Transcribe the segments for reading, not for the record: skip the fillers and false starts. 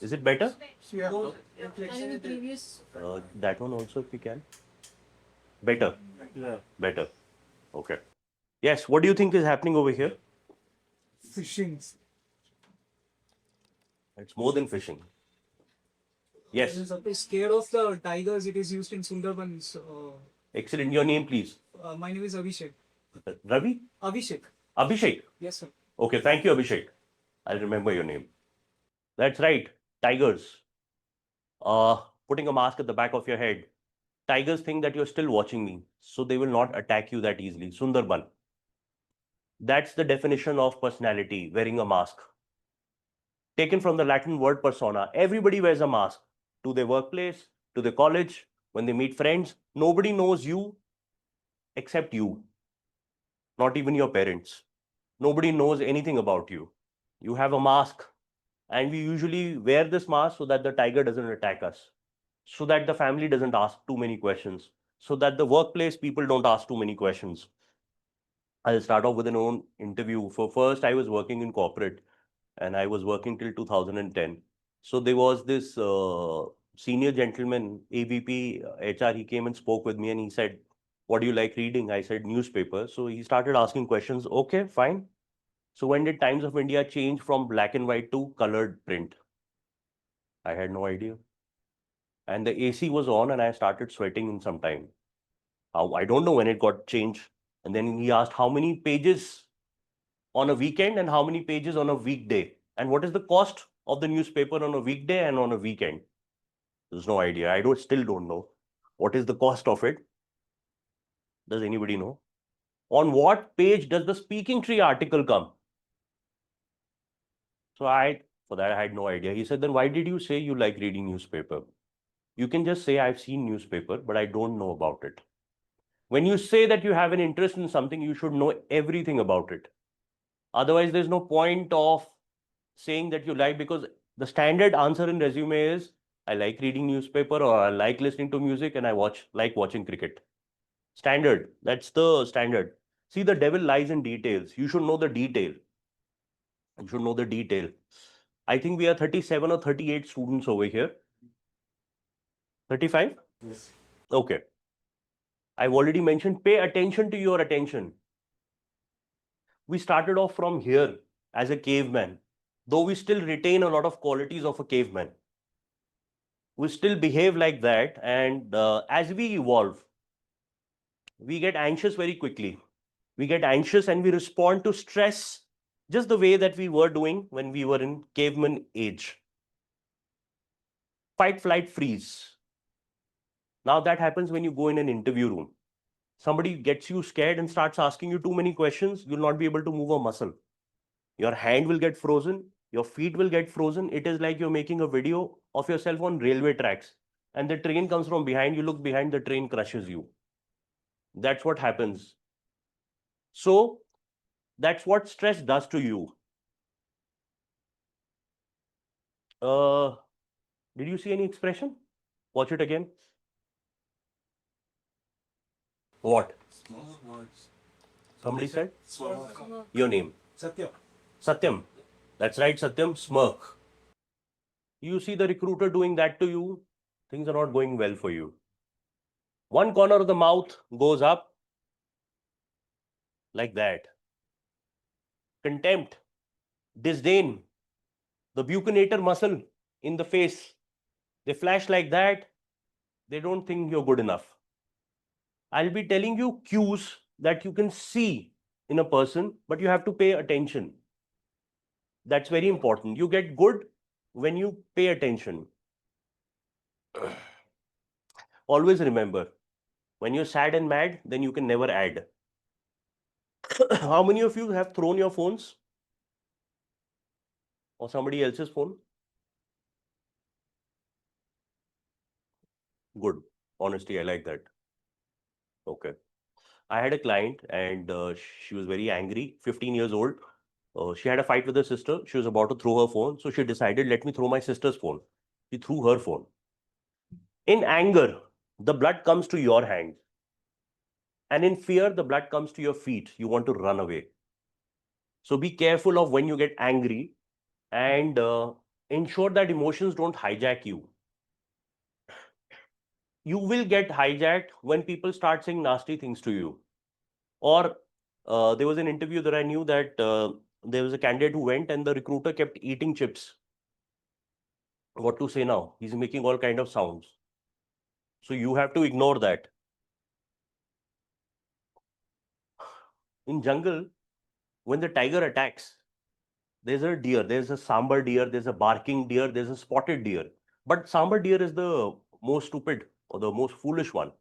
Is it better? Yeah. And previous. That one also, if we can. Better. Yeah. Better. Okay. Yes. What do you think is happening over here? Fishing. It's more than fishing. Yes. Scared of the tigers. It is used in Sundarbans. Excellent. Your name, please. My name is Abhishek. Ravi? Abhishek. Abhishek. Yes, sir. Okay. Thank you, Abhishek. I'll remember your name. That's right. Tigers. Putting a mask at the back of your head. Tigers think that you're still watching me, so they will not attack you that easily. Sundarban. That's the definition of personality, wearing a mask. Taken from the Latin word persona. Everybody wears a mask to their workplace, to their college, when they meet friends. Nobody knows you except you, not even your parents. Nobody knows anything about you. You have a mask, and we usually wear this mask so that the tiger doesn't attack us, so that the family doesn't ask too many questions, so that the workplace people don't ask too many questions. I'll start off with an own interview. For first, I was working in corporate and I was working till 2010. So there was this senior gentleman, AVP, HR, he came and spoke with me and he said, what do you like reading? I said, newspaper. So he started asking questions. Okay, fine. So when did Times of India change from black and white to colored print? I had no idea. And the AC was on and I started sweating in some time. How I don't know when it got changed. And then he asked how many pages on a weekend and how many pages on a weekday, and what is the cost of the newspaper on a weekday and on a weekend. There's no idea. I don't still don't know what is the cost of it. Does anybody know? On what page does the speaking tree article come? So for that I had no idea. He said, then why did you say you like reading newspaper? You can just say I've seen newspaper, but I don't know about it. When you say that you have an interest in something, you should know everything about it. Otherwise, there's no point of saying that you like, because the standard answer in resume is I like reading newspaper, or I like listening to music, and I like watching cricket. Standard. That's the standard. See, the devil lies in details. You should know the detail. You should know the detail. I think we are 37 or 38 students over here. 35? Yes. Okay. I've already mentioned pay attention to your attention. We started off from here as a caveman, though we still retain a lot of qualities of a caveman. We still behave like that, and as we evolve, we get anxious very quickly. We get anxious and we respond to stress just the way that we were doing when we were in caveman age. Fight, flight, freeze. Now that happens when you go in an interview room. Somebody gets you scared and starts asking you too many questions, you'll not be able to move a muscle. Your hand will get frozen, your feet will get frozen. It is like you're making a video of yourself on railway tracks, and the train comes from behind, you look behind, the train crushes you. That's what happens. So that's what stress does to you. Uh, did you see any expression? Watch it again. What? Somebody said? Your name. Satya. Satyam. That's right, Satyam. Smirk. You see the recruiter doing that to you, things are not going well for you. One corner of the mouth goes up like that. Contempt, disdain, the buccinator muscle in the face, they flash like that. They don't think you're good enough. I'll be telling you cues that you can see in a person, but you have to pay attention. That's very important. You get good when you pay attention. Always remember, when you're sad and mad, then you can never add. How many of you have thrown your phones or somebody else's phone? Good. Honesty, I like that. Okay. I had a client and she was very angry, 15 years old. She had a fight with her sister. She was about to throw her phone. So she decided, let me throw my sister's phone. She threw her phone. In anger, the blood comes to your hand. And in fear, the blood comes to your feet. You want to run away. So be careful of when you get angry. And ensure that emotions don't hijack you. You will get hijacked when people start saying nasty things to you. Or there was an interview that I knew that there was a candidate who went and the recruiter kept eating chips. What to say now? He's making all kind of sounds. So you have to ignore that. In jungle, when the tiger attacks, there's a deer, there's a sambar deer, there's a barking deer, there's a spotted deer. But sambar deer is the most stupid or the most foolish one.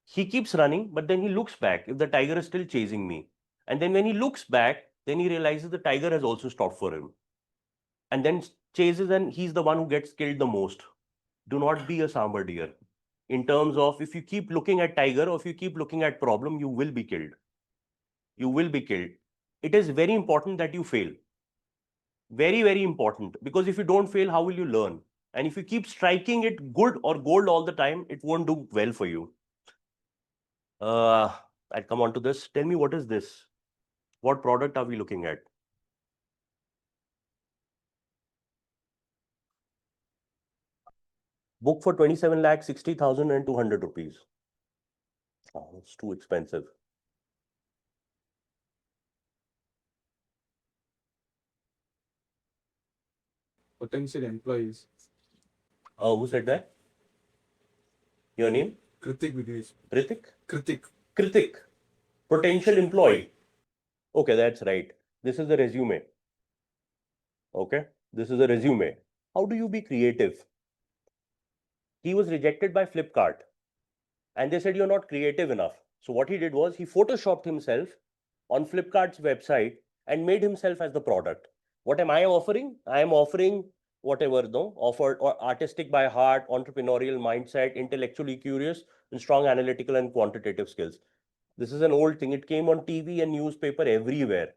He keeps running, but then he looks back if the tiger is still chasing me. And then when he looks back, then he realizes the tiger has also stopped for him. And then chases, and he's the one who gets killed the most. Do not be a sambar deer. In terms of if you keep looking at tiger or if you keep looking at problem, you will be killed. You will be killed. It is very important that you fail. Very, very important. Because if you don't fail, how will you learn? And if you keep striking it good or gold all the time, it won't do well for you. I'll come on to this. Tell me, what is this? What product are we looking at? Book for 27 lakh 60,000 and 200 rupees. Oh, it's too expensive. Potential employees. Who said that? Your name? Kritik Videsh. Kritik? Kritik. Kritik. Potential employee. Okay, that's right. This is the resume. Okay, this is a resume. How do you be creative? He was rejected by Flipkart and they said you're not creative enough. So what he did was he photoshopped himself on Flipkart's website and made himself as the product. What am I offering? I am offering whatever, no, offered or artistic by heart, entrepreneurial mindset, intellectually curious, and strong analytical and quantitative skills. This is an old thing. It came on TV and newspaper everywhere.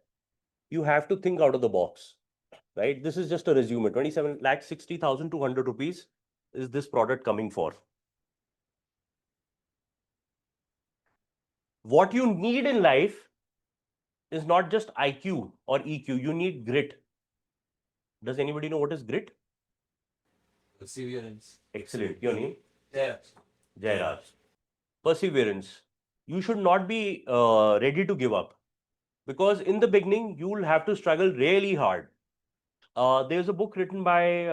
You have to think out of the box, right? This is just a resume. 27 lakh 60,200 rupees is this product coming for. What you need in life is not just IQ or EQ. You need grit. Does anybody know what is grit? Perseverance. Excellent. Your name? Yeah. Jairaj. Perseverance. You should not be ready to give up, because in the beginning you will have to struggle really hard. There's a book written by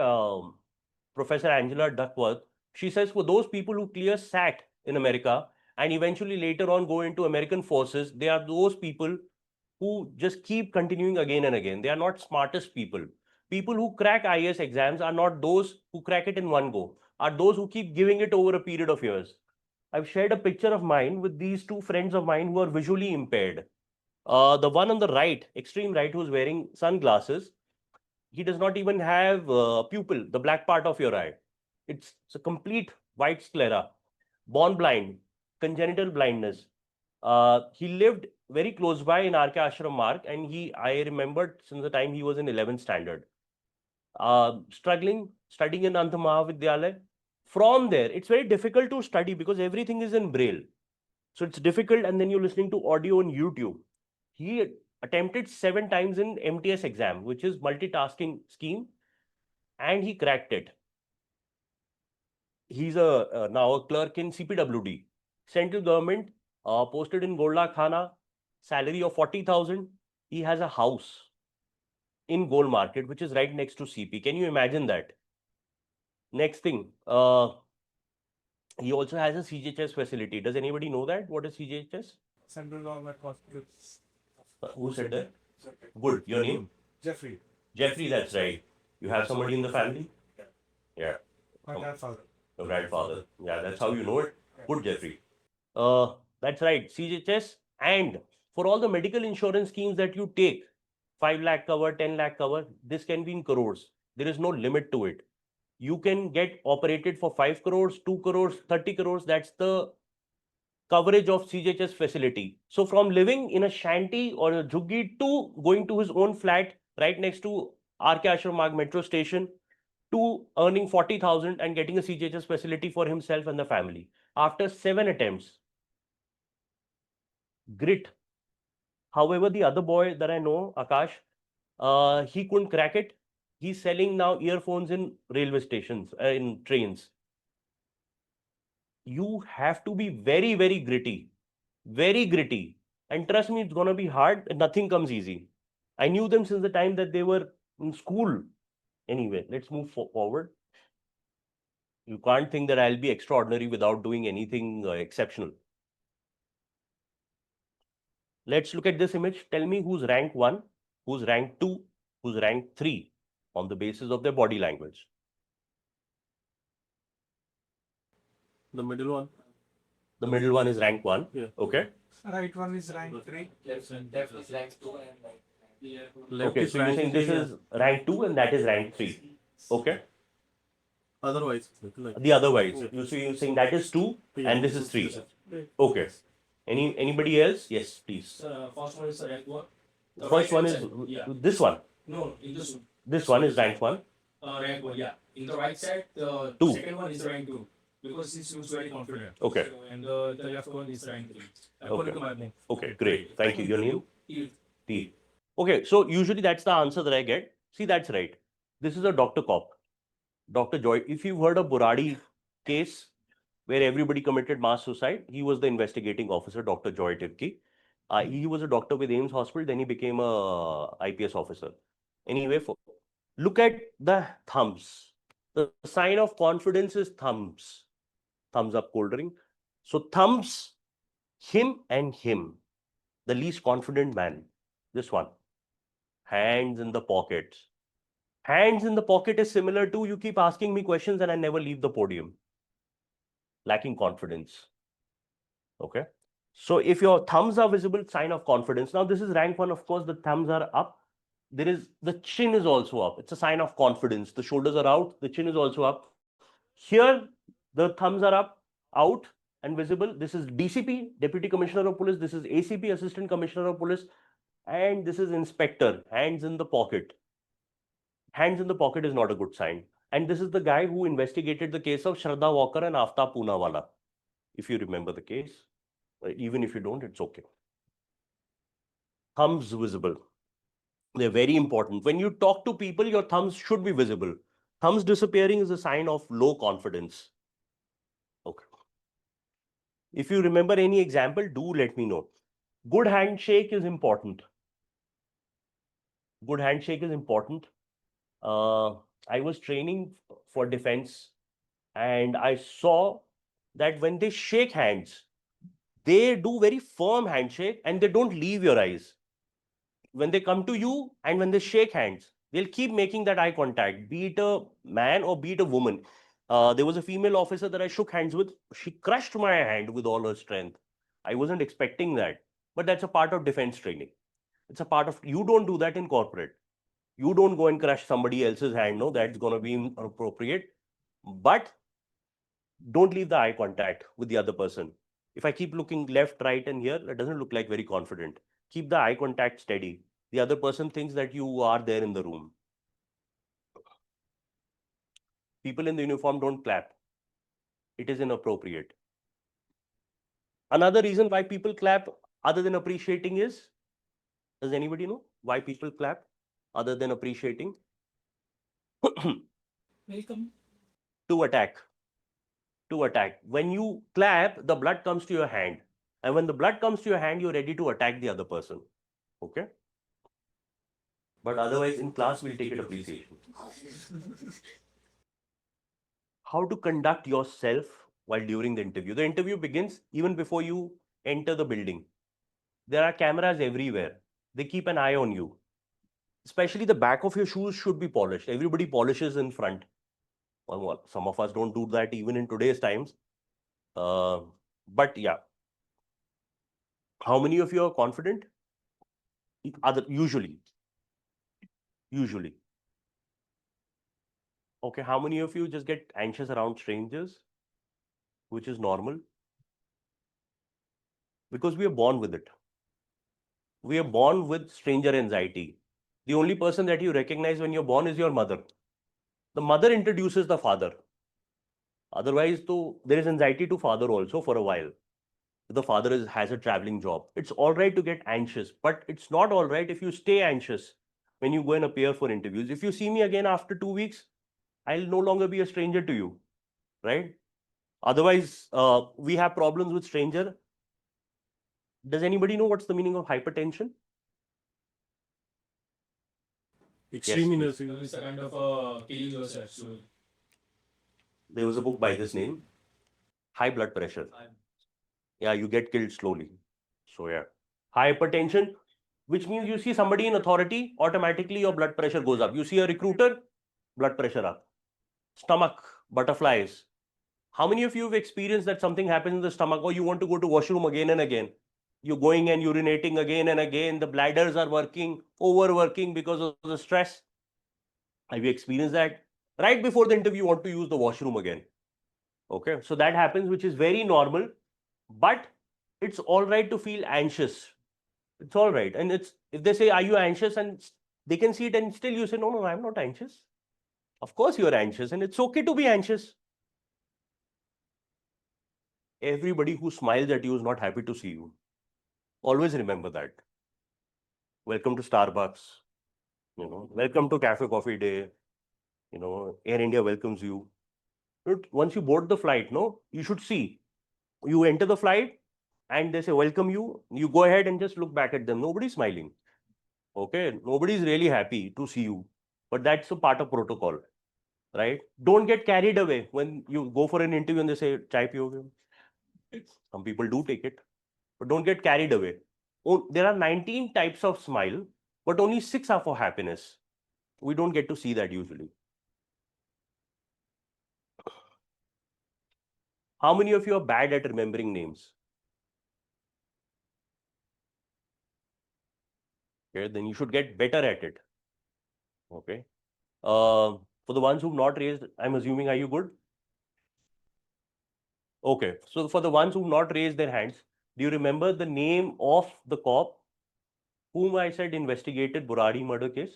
Professor Angela Duckworth. She says for those people who clear SAT in America and eventually later on go into American forces, they are those people who just keep continuing again and again. They are not smartest people. People who crack IAS exams are not those who crack it in one go, are those who keep giving it over a period of years. I've shared a picture of mine with these two friends of mine who are visually impaired. The one on the right, extreme right, who's wearing sunglasses, he does not even have pupil, the black part of your eye. It's a complete white sclera. Born blind, congenital blindness. He lived very close by in RK Ashram Mark, and I remembered since the time he was in 11th standard. Struggling, studying in Ant Mahavidyalaya. From there, it's very difficult to study because everything is in Braille. So it's difficult, and then you're listening to audio on YouTube. He attempted 7 times in MTS exam, which is multitasking scheme, and he cracked it. He's now a clerk in CPWD, central government, posted in Golda Khana, salary of 40,000. He has a house in Gold Market, which is right next to CP. Can you imagine that? Next thing, he also has a CGHS facility. Does anybody know that? What is CGHS? Central Government Hospitals. Who said that? Good. Your name? Jeffrey. Jeffrey, that's right. You have somebody in the family? Yeah. My grandfather. Your grandfather. Yeah, that's how you know it. Good, Jeffrey. That's right. CGHS, and for all the medical insurance schemes that you take, 5 lakh cover, 10 lakh cover, this can be in crores. There is no limit to it. You can get operated for 5 crores, 2 crores, 30 crores. That's the coverage of CGHS facility. So from living in a shanty or a juggi to going to his own flat right next to RK Ashram Marg metro station, to earning 40,000 and getting a CGHS facility for himself and the family. After 7 attempts. Grit. However, the other boy that I know, Akash, he couldn't crack it. He's selling now earphones in railway stations, in trains. You have to be very, very gritty. Very gritty. And trust me, it's going to be hard. Nothing comes easy. I knew them since the time that they were in school. Anyway, let's move forward. You can't think that I'll be extraordinary without doing anything exceptional. Let's look at this image. Tell me who's rank 1, who's rank 2, who's rank 3 on the basis of their body language. The middle one. The middle one is rank 1. Yeah. Okay. Right one is rank 3. Left is rank 2 and Okay, so you're saying this is rank 2 and that is rank 3. Okay. otherwise. Like, The otherwise. You're saying that is 2 and this is 3. Okay. Anybody else? Yes, please. first one is rank 1. The first one is this one. No, in this one. This one is rank 1. Rank 1, yeah. In the right side, the Two. second one is rank 2. Because it seems very confident. Okay. So, and the left one is rank 3. Okay. According to my name. Okay, great. Thank you. Your name? If T. Okay, so usually that's the answer that I get. See, that's right. This is a Dr. Cop. Dr. Joy. If you've heard of Buradi case where everybody committed mass suicide, he was the investigating officer, Dr. Joy Tirki. He was a doctor with Ames Hospital, then he became a IPS officer. Anyway, look at the thumbs. The sign of confidence is thumbs. Thumbs up, cold drink. So thumbs, him and him, the least confident man. This one. Hands in the pockets. Hands in the pocket is similar to you keep asking me questions and I never leave the podium. Lacking confidence. Okay. So if your thumbs are visible, sign of confidence. Now this is rank 1, of course, the thumbs are up. The chin is also up. It's a sign of confidence. The shoulders are out, the chin is also up. Here, the thumbs are up, out and visible. This is DCP, Deputy Commissioner of Police. This is ACP, Assistant Commissioner of Police. And this is Inspector, hands in the pocket. Hands in the pocket is not a good sign. And this is the guy who investigated the case of Shraddha Walker and Aftab Poonawala. If you remember the case, even if you don't, it's okay. Thumbs visible. They're very important. When you talk to people, your thumbs should be visible. Thumbs disappearing is a sign of low confidence. Okay. If you remember any example, do let me know. Good handshake is important. Good handshake is important. I was training for defense and I saw that when they shake hands, they do very firm handshake and they don't leave your eyes. When they come to you and when they shake hands, they'll keep making that eye contact, be it a man or be it a woman. There was a female officer that I shook hands with. She crushed my hand with all her strength. I wasn't expecting that, but that's a part of defense training. It's a part of, you don't do that in corporate. You don't go and crush somebody else's hand. No, that's going to be inappropriate. But don't leave the eye contact with the other person. If I keep looking left, right, and here, that doesn't look like very confident. Keep the eye contact steady. The other person thinks that you are there in the room. People in the uniform don't clap. It is inappropriate. Another reason why people clap other than appreciating is, does anybody know why people clap other than appreciating? welcome. To attack. To attack. When you clap, the blood comes to your hand. And when the blood comes to your hand, you're ready to attack the other person. Okay? But otherwise, in class, we'll take it appreciation. How to conduct yourself while during the interview. The interview begins even before you enter the building. There are cameras everywhere. They keep an eye on you. Especially the back of your shoes should be polished. Everybody polishes in front. Well, some of us don't do that even in today's times. But yeah. How many of you are confident? Usually. Okay, how many of you just get anxious around strangers? Which is normal. Because we are born with it. We are born with stranger anxiety. The only person that you recognize when you're born is your mother. The mother introduces the father. Otherwise, there is anxiety to father also for a while. The father has a traveling job. It's all right to get anxious, but it's not all right if you stay anxious. when you go and appear for interviews. If you see me again after 2 weeks, I'll no longer be a stranger to you, right? Otherwise, we have problems with stranger. Does anybody know what's the meaning of hypertension? Extreme Yes, nervous. It's a kind of killing yourself. So there was a book by this name, High Blood Pressure. Yeah, you get killed slowly. So yeah, hypertension, which means you see somebody in authority, automatically your blood pressure goes up. You see a recruiter, blood pressure up. Stomach, butterflies. How many of you have experienced that something happens in the stomach, or you want to go to washroom again and again? You're going and urinating again and again. The bladders are working, overworking because of the stress. Have you experienced that? Right before the interview, you want to use the washroom again. Okay, so that happens, which is very normal, but it's all right to feel anxious. It's all right. And it's, if they say, are you anxious? And they can see it, and still you say, no, no, I'm not anxious. Of course you're anxious, and it's okay to be anxious. Everybody who smiles at you is not happy to see you. Always remember that. Welcome to Starbucks. Welcome to Cafe Coffee Day. Air India welcomes you. Once you board the flight, no, you should see. You enter the flight and they say welcome you. You go ahead and just look back at them. Nobody's smiling. Okay, nobody's really happy to see you. But that's a part of protocol, right? Don't get carried away when you go for an interview and they say chai piyoge. Some people do take it, but don't get carried away. There are 19 types of smile, but only 6 are for happiness. We don't get to see that usually. How many of you are bad at remembering names? Okay, then you should get better at it. Okay. For the ones who've not raised, I'm assuming, are you good? Okay. So for the ones who've not raised their hands, do you remember the name of the cop whom I said investigated Burari murder case?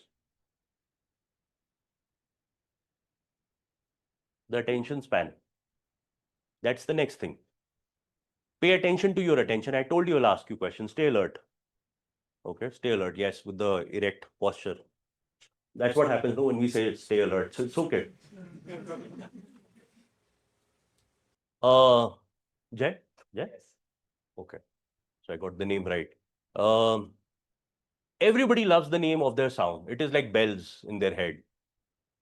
The attention span. That's the next thing. Pay attention to your attention. I told you I'll ask you questions. Stay alert. Okay, stay alert. Yes, with the erect posture. That's what happens when we say stay alert. So it's okay. Jay? Jay? Okay. So I got the name right. Everybody loves the name of their sound. It is like bells in their head.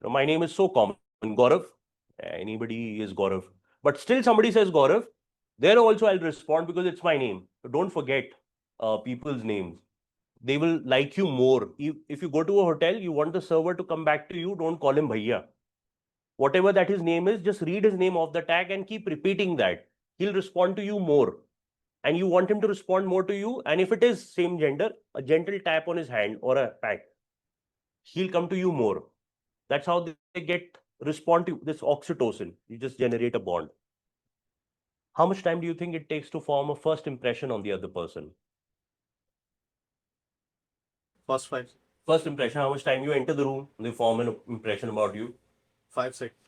My name is so common. Gaurav. Anybody is Gaurav. But still somebody says Gaurav. There also I'll respond because it's my name. So don't forget people's names. They will like you more. If you go to a hotel, you want the server to come back to you, don't call him Bhaiya. Whatever that his name is, just read his name off the tag and keep repeating that. He'll respond to you more. And you want him to respond more to you. And if it is same gender, a gentle tap on his hand or a pat, he'll come to you more. That's how they get respond to this oxytocin. You just generate a bond. How much time do you think it takes to form a first impression on the other person? First 5. First impression, how much time you enter the room, they form an impression about you? 5 seconds.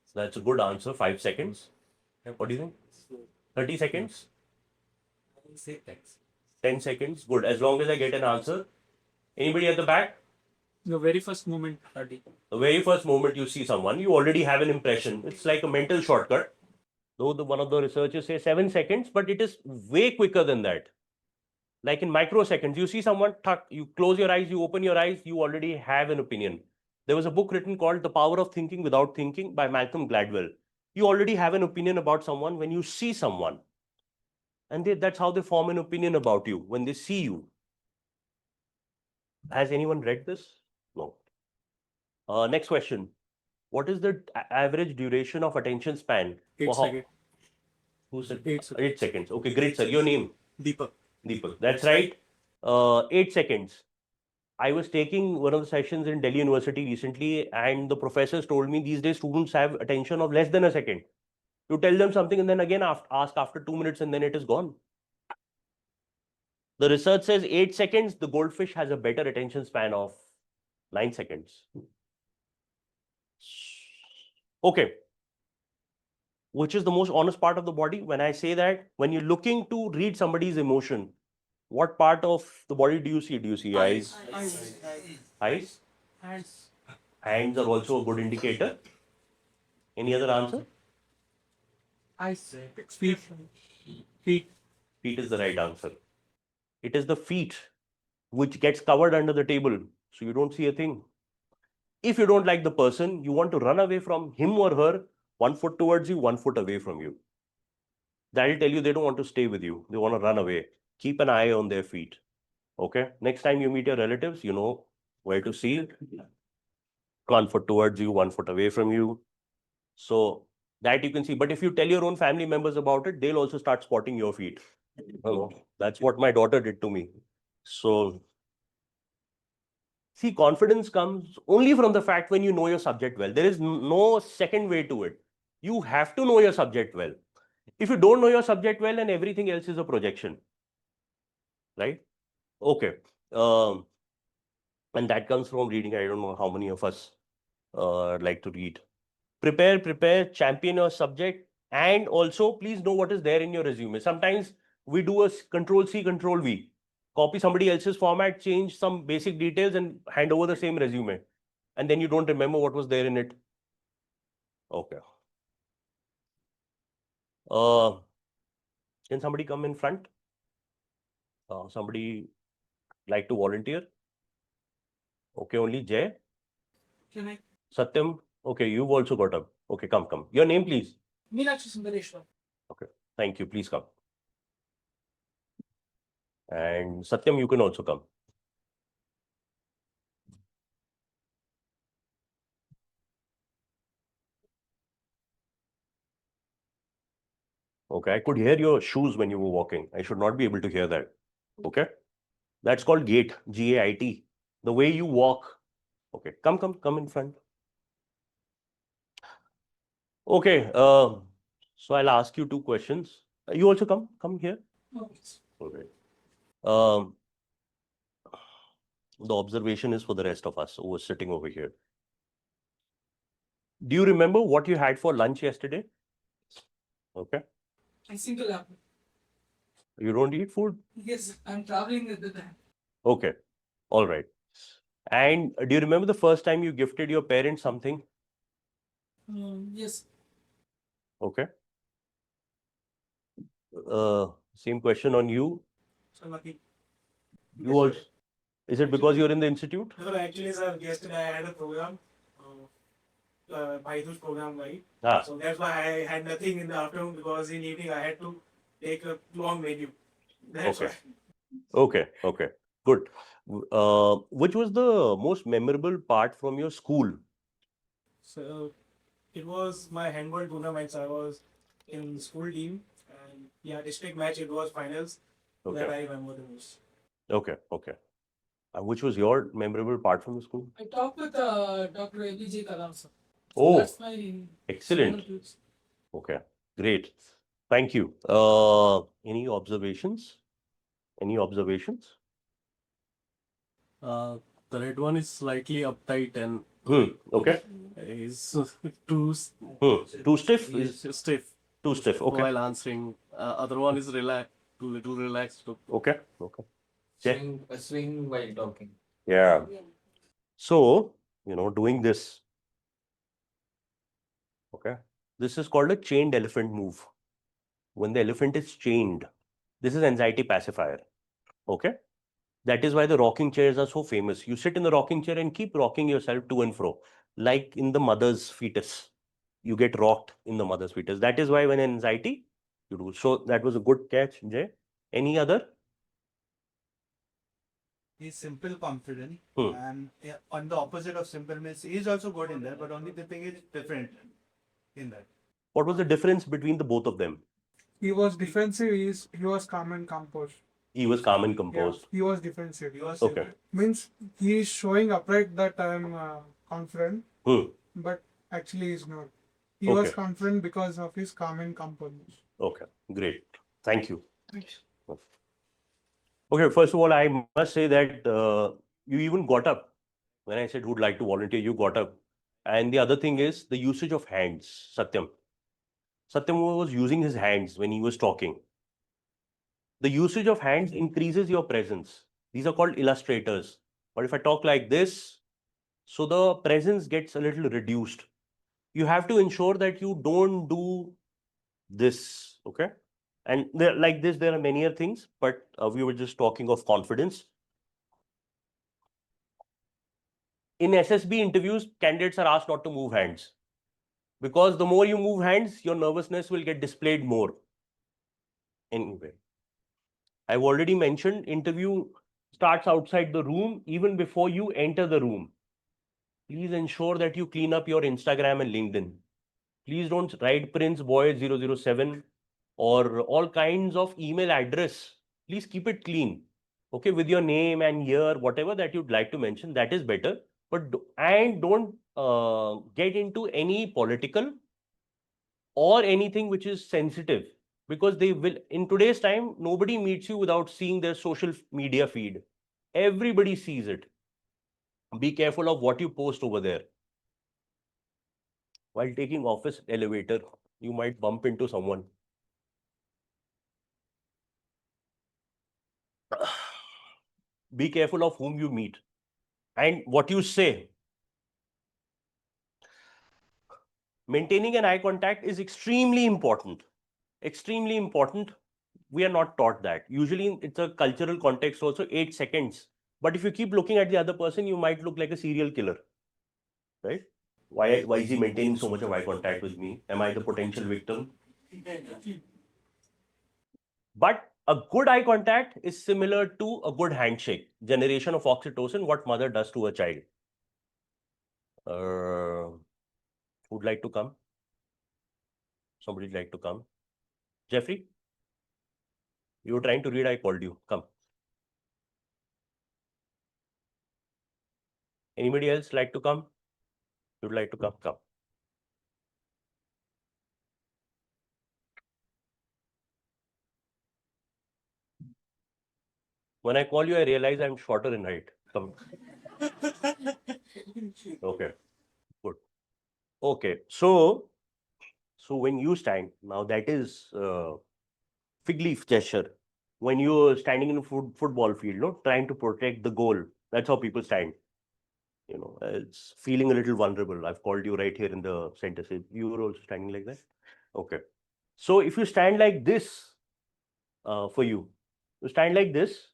So that's a good answer. 5 seconds. What do you think? 30 seconds? 10 seconds. Good. As long as I get an answer. Anybody at the back? The very first moment, Adi. The very first moment you see someone, you already have an impression. It's like a mental shortcut. Though one of the researchers say 7 seconds, but it is way quicker than that. Like in microseconds, you see someone, you close your eyes, you open your eyes, you already have an opinion. There was a book written called The Power of Thinking Without Thinking by Malcolm Gladwell. You already have an opinion about someone when you see someone. And that's how they form an opinion about you, when they see you. Has anyone read this? No. Next question. What is the average duration of attention span? 8 seconds. Who said? 8 seconds. 8 seconds. Okay, great, sir. Your name? Deepak. Deepak. That's right. 8 seconds. I was taking one of the sessions in Delhi University recently, and the professors told me these days students have attention of less than a second. You tell them something and then again ask after 2 minutes and then it is gone. The research says 8 seconds, the goldfish has a better attention span of 9 seconds. Okay. Which is the most honest part of the body? When I say that, when you're looking to read somebody's emotion, What part of the body do you see? Do you see eyes? Eyes? Hands. Hands are also a good indicator. Any other answer? Eyes. Feet. Feet. Feet is the right answer. It is the feet which gets covered under the table, so you don't see a thing. If you don't like the person, you want to run away from him or her, 1 foot towards you, 1 foot away from you. That'll tell you they don't want to stay with you. They want to run away. Keep an eye on their feet. Okay. Next time you meet your relatives, you know where to see. 1 foot towards you, 1 foot away from you. So that you can see. But if you tell your own family members about it, they'll also start spotting your feet. Hello. That's what my daughter did to me. So see, confidence comes only from the fact when you know your subject well. There is no second way to it. You have to know your subject well. If you don't know your subject well, then everything else is a projection, right? Okay. And that comes from reading. I don't know how many of us like to read. Prepare, champion your subject, and also please know what is there in your resume. Sometimes we do a Control C, Control V, copy somebody else's format, change some basic details, and hand over the same resume, and then you don't remember what was there in it. Okay. Can somebody come in front? Somebody like to volunteer? Okay, only Jay. Can I? Satyam. Okay, you've also got up. Okay, come. Your name, please. Meenakshi Sundareshwar. Okay, thank you. Please come. And Satyam, you can also come. Okay, I could hear your shoes when you were walking. I should not be able to hear that. Okay, that's called gait, G-A-I-T. The way you walk. Okay, come in front. Okay, so I'll ask you 2 questions. You also come here. Okay. The observation is for the rest of us who are sitting over here. Do you remember what you had for lunch yesterday? Okay. I single up. You don't eat food? Yes, I'm traveling at the time. Okay. All right. And do you remember the first time you gifted your parents something? Yes. Okay. Same question on you. So lucky. You also. Is it because you're in the institute? No, actually, sir, yesterday I had a program, Baidu's program, right? Ah. So that's why I had nothing in the afternoon because in evening I had to take a long menu. That's Okay. why. Okay. Good. Which was the most memorable part from your school? So it was my handball tournaments. I was in school team and yeah, district match. It was finals that I remember the most. Okay. Which was your memorable part from the school? I talked with Dr. APJ Kalam sir. Oh, That's my excellent. Okay, great. Thank you. Any observations? The red one is slightly uptight and Okay. is too Too stiff? stiff Too stiff. Okay. while answering. Other one is too little relaxed. Okay. Swing while talking. Yeah. So, doing this. Okay. This is called a chained elephant move. When the elephant is chained, this is anxiety pacifier. Okay. That is why the rocking chairs are so famous. You sit in the rocking chair and keep rocking yourself to and fro, like in the mother's fetus. You get rocked in the mother's fetus. That is why when anxiety, you do. So that was a good catch, Jay. Any other? He's simple, confident, Hmm. and on the opposite of simple means he's also good in that, but only the thing is different in that. What was the difference between the both of them? He was defensive. He was calm and composed. He was calm and composed. He was defensive. He was Okay. Means he is showing upright that I am confident, Hmm. but actually he's not. He was Okay. confident because of his calm and composure. Okay, great. Thank you. Okay, first of all, I must say that you even got up. When I said who'd like to volunteer, you got up. And the other thing is the usage of hands, Satyam. Satyam was using his hands when he was talking. The usage of hands increases your presence. These are called illustrators. But if I talk like this, so the presence gets a little reduced. You have to ensure that you don't do this, okay? And there, like this, there are many other things, but we were just talking of confidence. In SSB interviews, candidates are asked not to move hands because the more you move hands, your nervousness will get displayed more. Anyway, I've already mentioned interview starts outside the room even before you enter the room. Please ensure that you clean up your Instagram and LinkedIn. Please don't write Prince Boy 007 or all kinds of email address. Please keep it clean. Okay, with your name and year, whatever that you'd like to mention, that is better. But and don't get into any political or anything which is sensitive, because they will, in today's time, nobody meets you without seeing their social media feed. Everybody sees it. Be careful of what you post over there. While taking office elevator, you might bump into someone. Be careful of whom you meet and what you say. Maintaining an eye contact is extremely important. Extremely important. We are not taught that. Usually it's a cultural context also, 8 seconds. But if you keep looking at the other person, you might look like a serial killer, right? Why is he maintaining so much of eye contact with me? Am I the potential victim? But a good eye contact is similar to a good handshake. Generation of oxytocin, what mother does to a child. Would like to come? Somebody'd like to come? Jeffrey? You were trying to read, I called you. Come. Anybody else like to come? You'd like to come? Come. When I call you, I realize I'm shorter in height. Come. Okay. Good. Okay. So when you stand, now that is fig leaf gesture. When you're standing in a football field, no, trying to protect the goal. That's how people stand. You know, it's feeling a little vulnerable. I've called you right here in the center. So you were also standing like that. Okay. So if you stand like this, for you stand like this,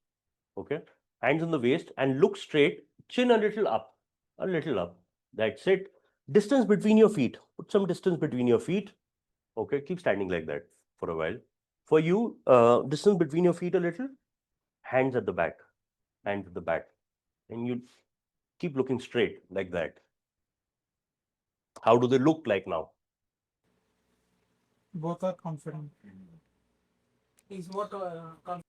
okay, hands on the waist and look straight, chin a little up, a little up. That's it. Distance between your feet. Put some distance between your feet. Okay, keep standing like that for a while. For you, distance between your feet a little, hands at the back, hands at the back. And you keep looking straight like that. How do they look like now? Both are confident. Is what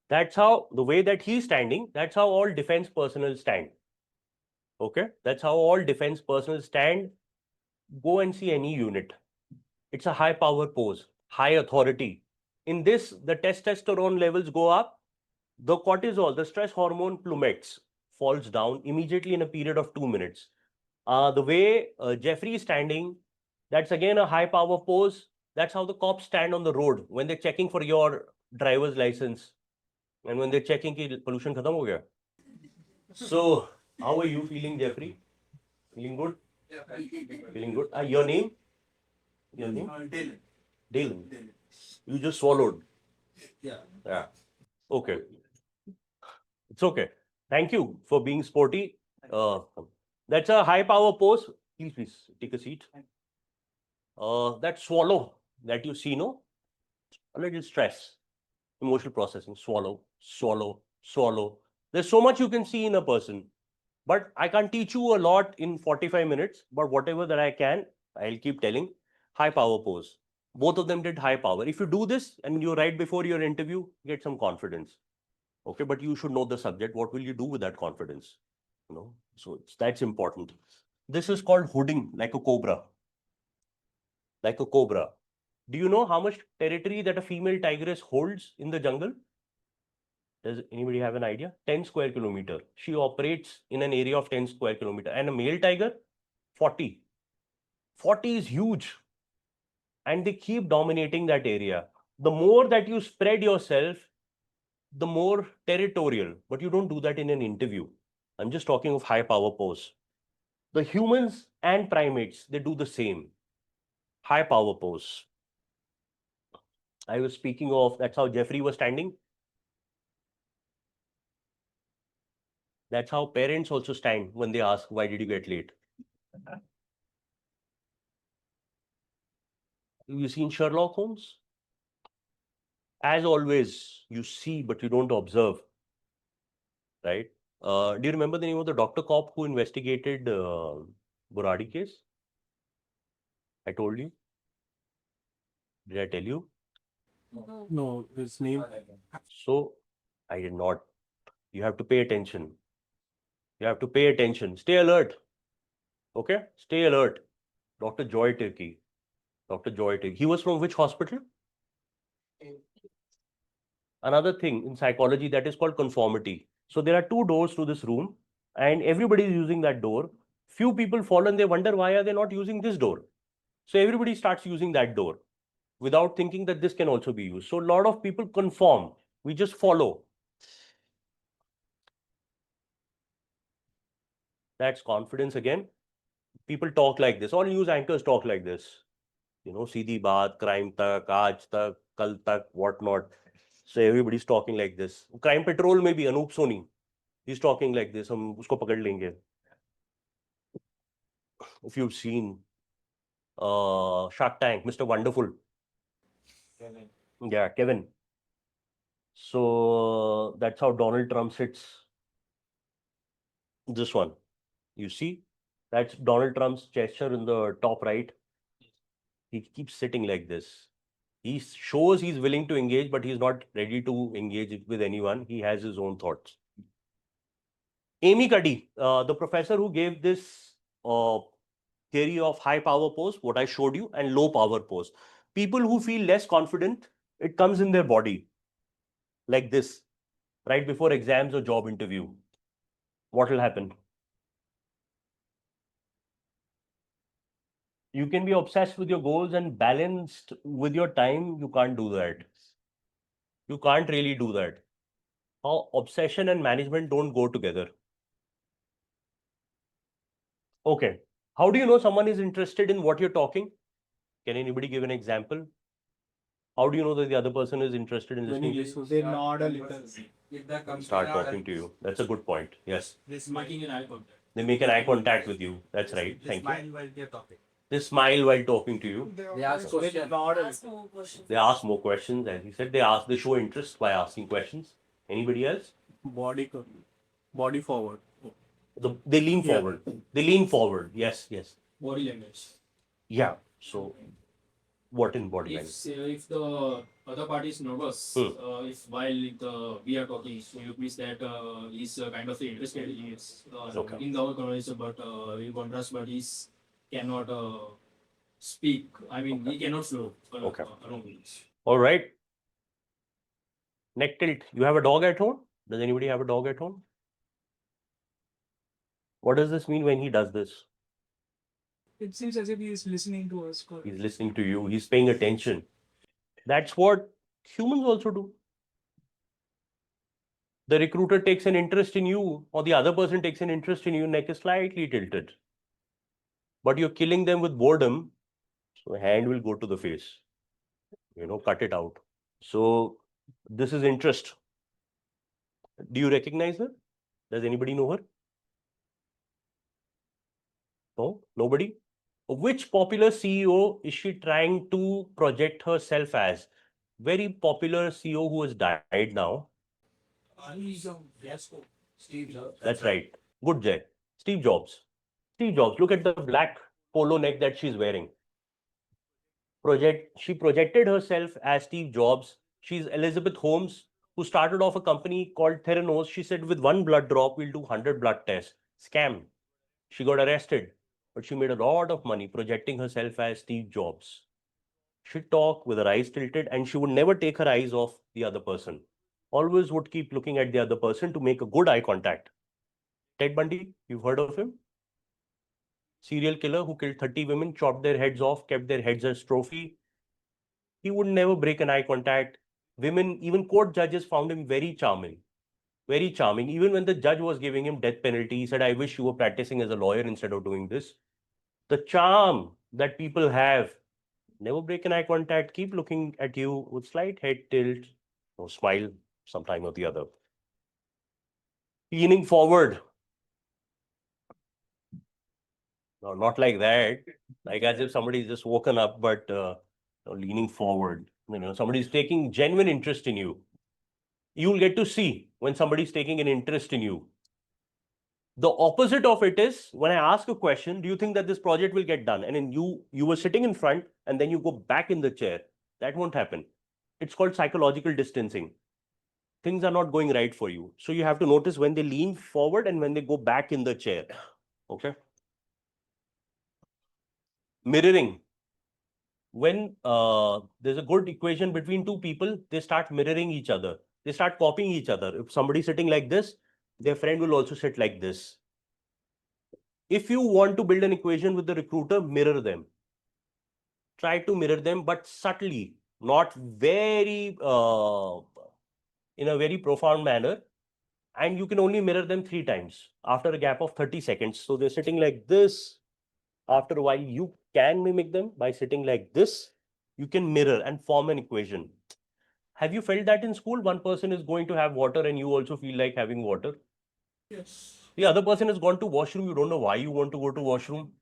That's how, the way that he's standing, that's how all defense personnel stand. Okay, that's how all defense personnel stand. Go and see any unit. It's a high power pose, high authority. In this, the testosterone levels go up, the cortisol, the stress hormone plummets, falls down immediately in a period of 2 minutes. The way Jeffrey is standing, that's again a high power pose. That's how the cops stand on the road when they're checking for your driver's license and when they're checking ki pollution khatam ho gaya. So, how are you feeling, Jeffrey? Feeling good? Yeah. Feeling good? Your name? Your name? Dylan. Dylan. You just swallowed. Yeah. Yeah. Okay. It's okay. Thank you for being sporty. That's a high power pose. Please take a seat. That swallow that you see, no? A little stress, emotional processing. Swallow, swallow, swallow. There's so much you can see in a person. But I can't teach you a lot in 45 minutes. But whatever that I can, I'll keep telling. High power pose. Both of them did high power. If you do this and you're right before your interview, get some confidence. Okay, but you should know the subject. What will you do with that confidence? You know, so that's important. This is called hooding, like a cobra. Like a cobra. Do you know how much territory that a female tigress holds in the jungle? Does anybody have an idea? 10 square kilometer. She operates in an area of 10 square kilometer. And a male tiger, 40. 40 is huge. And they keep dominating that area. The more that you spread yourself, the more territorial, but you don't do that in an interview. I'm just talking of high power pose. The humans and primates, they do the same. High power pose. I was speaking of, that's how Jeffrey was standing. That's how parents also stand when they ask, why did you get late? Have you seen Sherlock Holmes? As always, you see, but you don't observe, right? Do you remember the name of the doctor cop who investigated Buradi case? I told you. Did I tell you? No, his name. So I did not. You have to pay attention. You have to pay attention. Stay alert. Okay? Stay alert. Dr. Joy Turkey. Dr. Joy Turkey. He was from which hospital? Another thing in psychology that is called conformity. So there are two doors to this room and everybody is using that door. Few people fall and they wonder why are they not using this door. So everybody starts using that door without thinking that this can also be used. So a lot of people conform. We just follow. That's confidence again. People talk like this. All news anchors talk like this. You know, Seedhi Baat, Crime Tak, Aaj Tak, Kal Tak, whatnot. So everybody's talking like this. Crime Patrol may be Anup Soni. He's talking like this. हम उसको पकड़ लेंगे. If you've seen Shark Tank, Mr. Wonderful. Kevin. Yeah, Kevin. So that's how Donald Trump sits. This one. You see? That's Donald Trump's gesture in the top right. He keeps sitting like this. He shows he's willing to engage, but he's not ready to engage with anyone. He has his own thoughts. Amy Cuddy, the professor who gave this theory of high power pose, what I showed you, and low power pose. People who feel less confident, it comes in their body, like this, right before exams or job interview. What will happen? You can be obsessed with your goals and balanced with your time. You can't do that. You can't really do that. How obsession and management don't go together. Okay. How do you know someone is interested in what you're talking? Can anybody give an example? How do you know that the other person is interested in When he listening? listens. They nod a little. Start talking to you. That's a good point. Yes. This making an eye contact. They make an eye contact with you. That's right. They Thank you. smile while they're talking. They smile while talking to you. They ask questions. Nod a little. They ask more questions. As he said, they show interest by asking questions. Anybody else? Body forward. They lean Yeah. forward. They lean forward. Yes, yes. Body language. Yeah. So, what in body If language? say, if the other party is nervous, if while we are talking, so it means that he's kind of interested in Okay. in our conversation, but in contrast, but he's cannot speak. I mean, he cannot flow. Okay. Along. All right. Neck tilt. You have a dog at home? Does anybody have a dog at home? What does this mean when he does this? It seems as if he is listening to us. He's listening to you. He's paying attention. That's what humans also do. The recruiter takes an interest in you, or the other person takes an interest in you, neck is slightly tilted. But you're killing them with boredom, so hand will go to the face. You know, cut it out. So this is interest. Do you recognize her? Does anybody know her? No? Nobody? Which popular CEO is she trying to project herself as? Very popular CEO who has died now. Steve Jobs. That's right. Good, Jay. Steve Jobs. Steve Jobs. Look at the black polo neck that she's wearing. She projected herself as Steve Jobs. She's Elizabeth Holmes, who started off a company called Theranos. She said, with one blood drop, we'll do 100 blood tests. Scam. She got arrested, but she made a lot of money projecting herself as Steve Jobs. She'd talk with her eyes tilted, and she would never take her eyes off the other person. Always would keep looking at the other person to make a good eye contact. Ted Bundy, you've heard of him? Serial killer who killed 30 women, chopped their heads off, kept their heads as trophy. He would never break an eye contact. Women, even court judges found him very charming. Very charming. Even when the judge was giving him death penalty, he said, I wish you were practicing as a lawyer instead of doing this. The charm that people have, never break an eye contact, keep looking at you with slight head tilt, or smile sometime or the other. Leaning forward. No, not like that. Like as if somebody's just woken up, but leaning forward. Somebody's taking genuine interest in you. You'll get to see when somebody's taking an interest in you. The opposite of it is when I ask a question, do you think that this project will get done? And then you were sitting in front and then you go back in the chair. That won't happen. It's called psychological distancing. Things are not going right for you. So you have to notice when they lean forward and when they go back in the chair. Okay. Mirroring. When there's a good equation between two people, they start mirroring each other. They start copying each other. If somebody's sitting like this, their friend will also sit like this. If you want to build an equation with the recruiter, mirror them. Try to mirror them, but subtly, not very in a very profound manner. And you can only mirror them 3 times after a gap of 30 seconds. So they're sitting like this. After a while, you can mimic them by sitting like this. You can mirror and form an equation. Have you felt that in school? One person is going to have water and you also feel like having water. Yes. The other person has gone to washroom. You don't know why you want to go to washroom.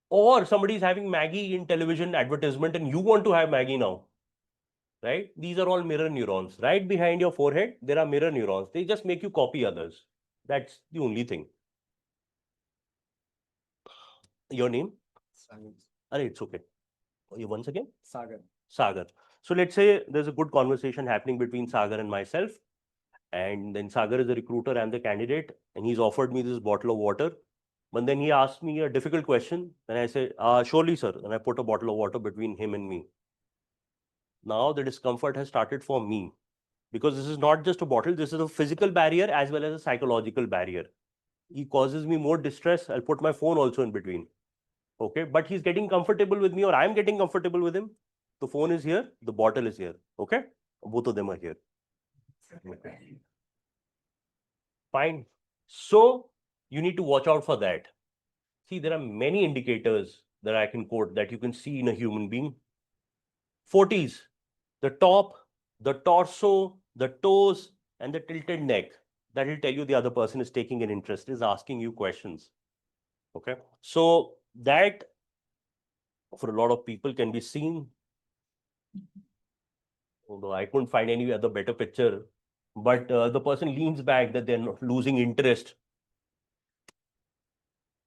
Or somebody is having Maggie in television advertisement and you want to have Maggie now. Right? These are all mirror neurons. Right behind your forehead, there are mirror neurons. They just make you copy others. That's the only thing. Your name? Sagar. It's okay. Once again? Sagar. Sagar. So let's say there's a good conversation happening between Sagar and myself. And then Sagar is the recruiter, I'm the candidate, and he's offered me this bottle of water. But then he asked me a difficult question. And I said, surely, sir. And I put a bottle of water between him and me. Now the discomfort has started for me. Because this is not just a bottle, this is a physical barrier as well as a psychological barrier. He causes me more distress. I'll put my phone also in between. Okay, but he's getting comfortable with me or I'm getting comfortable with him. The phone is here, the bottle is here. Okay, both of them are here. Okay. Fine. So you need to watch out for that. See, there are many indicators that I can quote that you can see in a human being. 40s, the top, the torso, the toes, and the tilted neck. That will tell you the other person is taking an interest, is asking you questions. Okay. So that for a lot of people can be seen. Although I couldn't find any other better picture, but the person leans back that they're losing interest.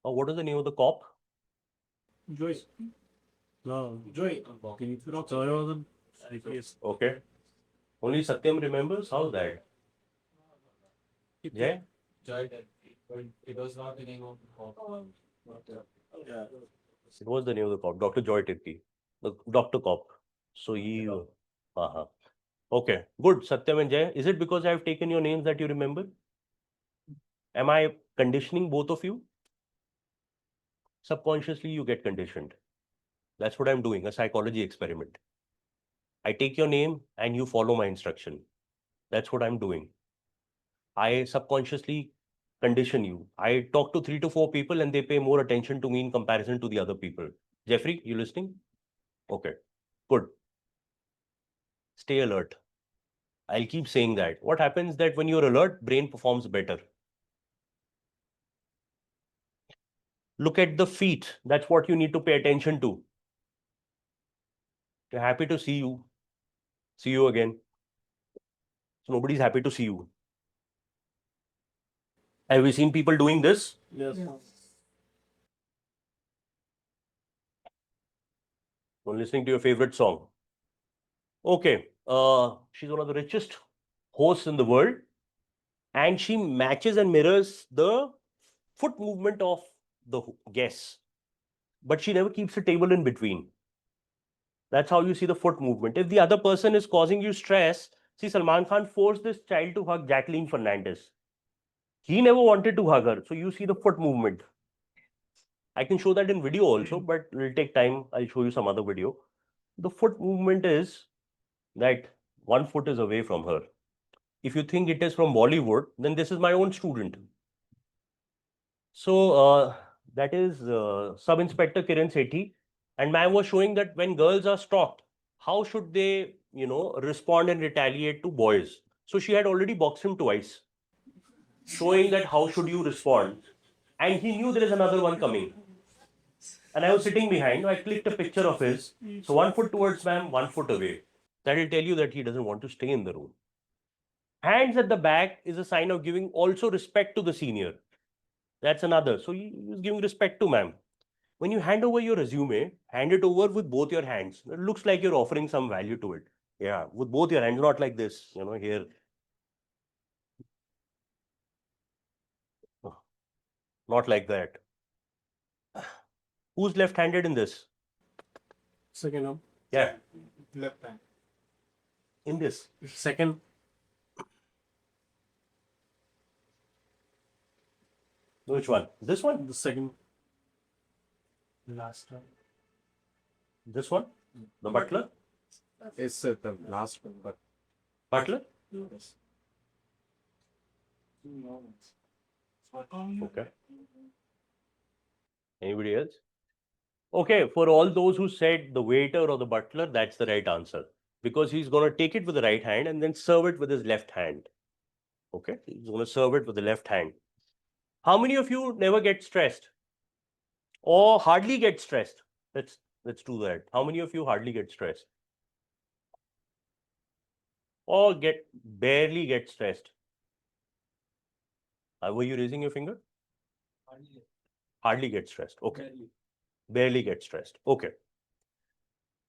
What is the name of the cop? Joy. No, Joy. Joy was an IPS. Okay. Only Satyam remembers? How's that? Yeah? Joy, it was not the name of the cop. Yeah. It was the name of the cop, Dr. Joy Tirki, the Dr. Cop. So he, okay, good. Satyam and Jay, is it because I've taken your names that you remember? Am I conditioning both of you? Subconsciously, you get conditioned. That's what I'm doing, a psychology experiment. I take your name and you follow my instruction. That's what I'm doing. I subconsciously condition you. I talk to 3 to 4 people and they pay more attention to me in comparison to the other people. Jeffrey, you listening? Okay, good. Stay alert. I'll keep saying that. What happens that when you're alert, brain performs better. Look at the feet. That's what you need to pay attention to. They're happy to see you. See you again. So nobody's happy to see you. Have you seen people doing this? Yes. Or listening to your favorite song. Okay. She's one of the richest hosts in the world. And she matches and mirrors the foot movement of the guests. But she never keeps a table in between. That's how you see the foot movement. If the other person is causing you stress, see, Salman Khan forced this child to hug Jacqueline Fernandez. He never wanted to hug her. So you see the foot movement. I can show that in video also, but it will take time. I'll show you some other video. The foot movement is that 1 foot is away from her. If you think it is from Bollywood, then this is my own student. So that is Sub-Inspector Kiran Sethi. And ma'am was showing that when girls are stalked, how should they, respond and retaliate to boys? So she had already boxed him twice, showing that how should you respond. And he knew there is another one coming. And I was sitting behind. I clicked a picture of his. So 1 foot towards ma'am, 1 foot away. That will tell you that he doesn't want to stay in the room. Hands at the back is a sign of giving also respect to the senior. That's another. So he was giving respect to ma'am. When you hand over your resume, hand it over with both your hands. It looks like you're offering some value to it. Yeah, with both your hands, not like this, here. Not like that. Who's left-handed in this? Second arm. Yeah, Left hand. in this. Second. Which one? This one? The second. Last one. This one? The butler? It's the last one, but Butler? Yes. Okay. Anybody else? Okay, for all those who said the waiter or the butler, that's the right answer. Because he's going to take it with the right hand and then serve it with his left hand. Okay, he's going to serve it with the left hand. How many of you never get stressed? Or hardly get stressed? Let's do that. How many of you hardly get stressed? Or barely get stressed? Were you raising your finger? Hardly get stressed. Okay. Barely get stressed. Okay.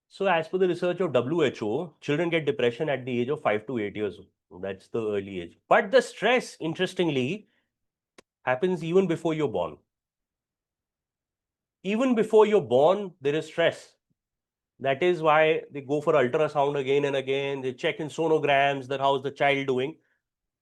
So as per the research of WHO, children get depression at the age of 5 to 8 years. That's the early age. But the stress, interestingly, happens even before you're born. Even before you're born, there is stress. That is why they go for ultrasound again and again. They check in sonograms that how's the child doing.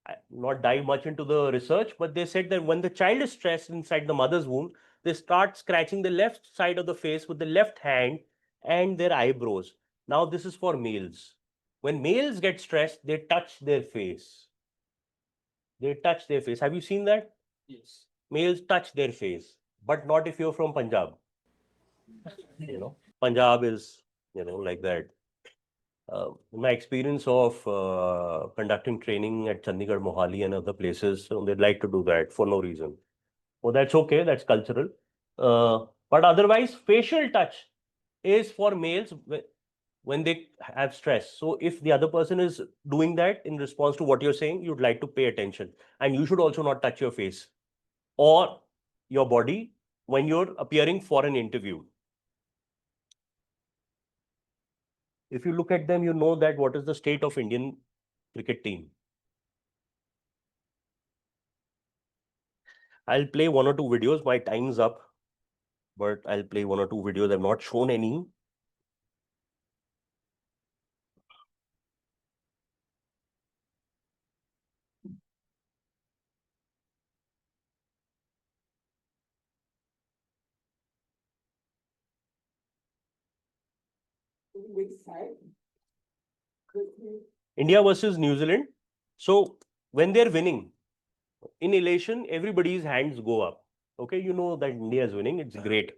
I not dive much into the research, but they said that when the child is stressed inside the mother's womb, they start scratching the left side of the face with the left hand and their eyebrows. Now, this is for males. When males get stressed, they touch their face. They touch their face. Have you seen that? Yes. Males touch their face, but not if you're from Punjab. Punjab is, like that. My experience of conducting training at Chandigarh, Mohali and other places, they'd like to do that for no reason. Well, that's okay. That's cultural. But otherwise, facial touch is for males when they have stress. So if the other person is doing that in response to what you're saying, you'd like to pay attention. And you should also not touch your face or your body when you're appearing for an interview. If you look at them, you know that what is the state of Indian cricket team. I'll play 1 or 2 videos. My time's up, but I'll play 1 or 2 videos. I've not shown any. India versus New Zealand. So when they're winning, in elation, everybody's hands go up. Okay, you know that India is winning. It's great.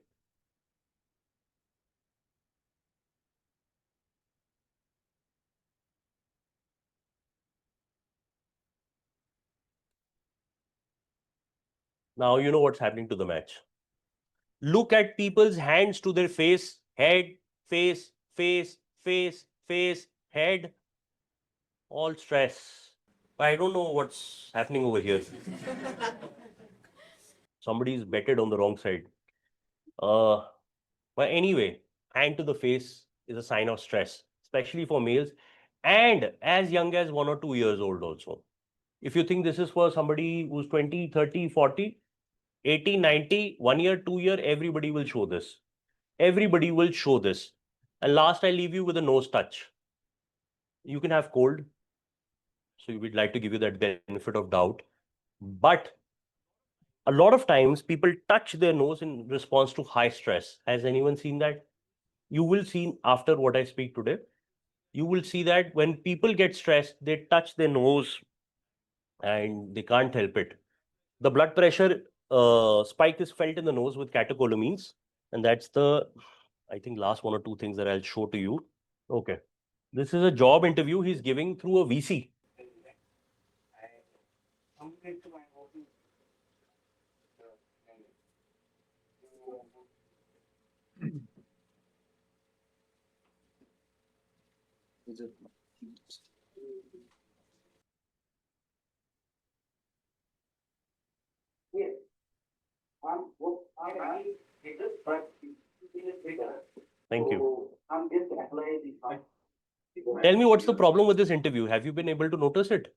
Now you know what's happening to the match. Look at people's hands to their face, head, face, face, face, face, head. All stress. I don't know what's happening over here. Somebody's betted on the wrong side. But anyway, hand to the face is a sign of stress, especially for males and as young as 1 or 2 years old also. If you think this is for somebody who's 20, 30, 40, 80, 90, 1 year, 2 year, everybody will show this. Everybody will show this. And last, I leave you with a nose touch. You can have cold. So we'd like to give you that benefit of doubt. But a lot of times people touch their nose in response to high stress. Has anyone seen that? You will see after what I speak today. you will see that when people get stressed, they touch their nose and they can't help it. The blood pressure spike is felt in the nose with catecholamines, and that's the, I think, last one or two things that I'll show to you. Okay. This is a job interview he's giving through a VC. Thank you. Tell me, what's the problem with this interview? Have you been able to notice it?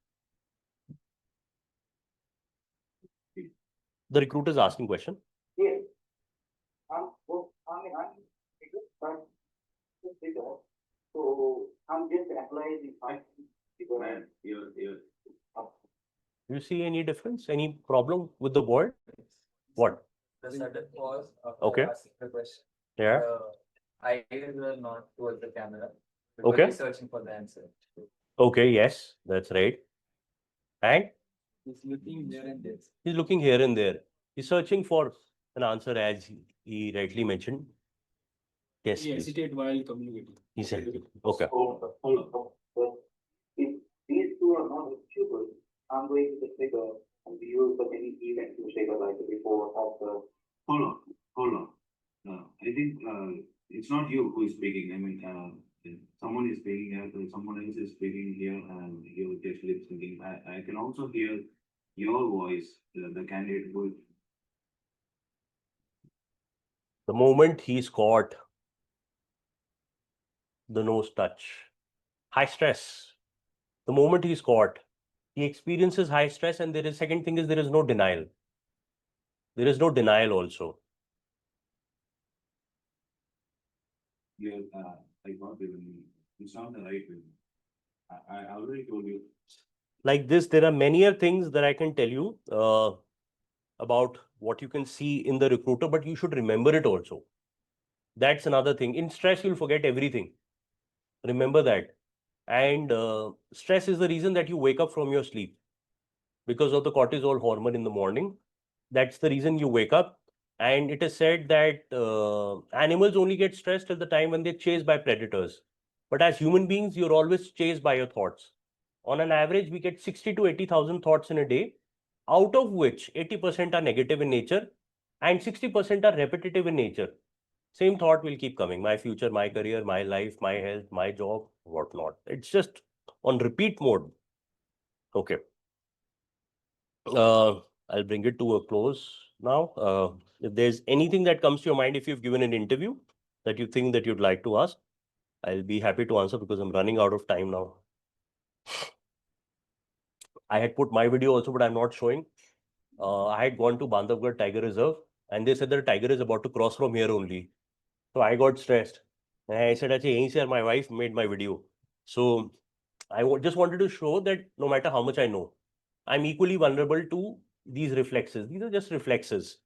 The recruiter is asking question. Do you see any difference? Any problem with the board? What? The sudden pause after Okay. asking the question. Yeah. Eyes were not towards the camera. Okay. He's searching for the answer. Okay, yes, that's right. And He's looking here and there. he's looking here and there. He's searching for an answer, as he rightly mentioned. Yes, He please. hesitate while communicating. He said, okay. If these two are not suitable, I'm going to trigger and we use the any event to trigger like before, after. Hold on. I think it's not you who is speaking. I mean, someone is speaking here, someone else is speaking here, and you're just lip syncing. I can also hear your voice, the candidate who. The moment he's caught the nose touch, high stress. The moment he's caught, he experiences high stress, and there is second thing is there is no denial. There is no denial also. Yeah, I got it. It's not the right way. I already told you. Like this, there are many things that I can tell you about what you can see in the recruiter, but you should remember it also. That's another thing. In stress, you'll forget everything. Remember that. And stress is the reason that you wake up from your sleep because of the cortisol hormone in the morning. That's the reason you wake up. And it is said that animals only get stressed till the time when they're chased by predators. But as human beings, you're always chased by your thoughts. On an average, we get 60 to 80,000 thoughts in a day, out of which 80% are negative in nature and 60% are repetitive in nature. Same thought will keep coming. My future, my career, my life, my health, my job, whatnot. It's just on repeat mode. Okay. I'll bring it to a close now. If there's anything that comes to your mind, if you've given an interview that you think that you'd like to ask, I'll be happy to answer because I'm running out of time now. I had put my video also, but I'm not showing. I had gone to Bandhavgarh Tiger Reserve and they said the tiger is about to cross from here only. So I got stressed. And I said, "Achha, sir, my wife made my video." So I just wanted to show that no matter how much I know, I'm equally vulnerable to these reflexes. These are just reflexes.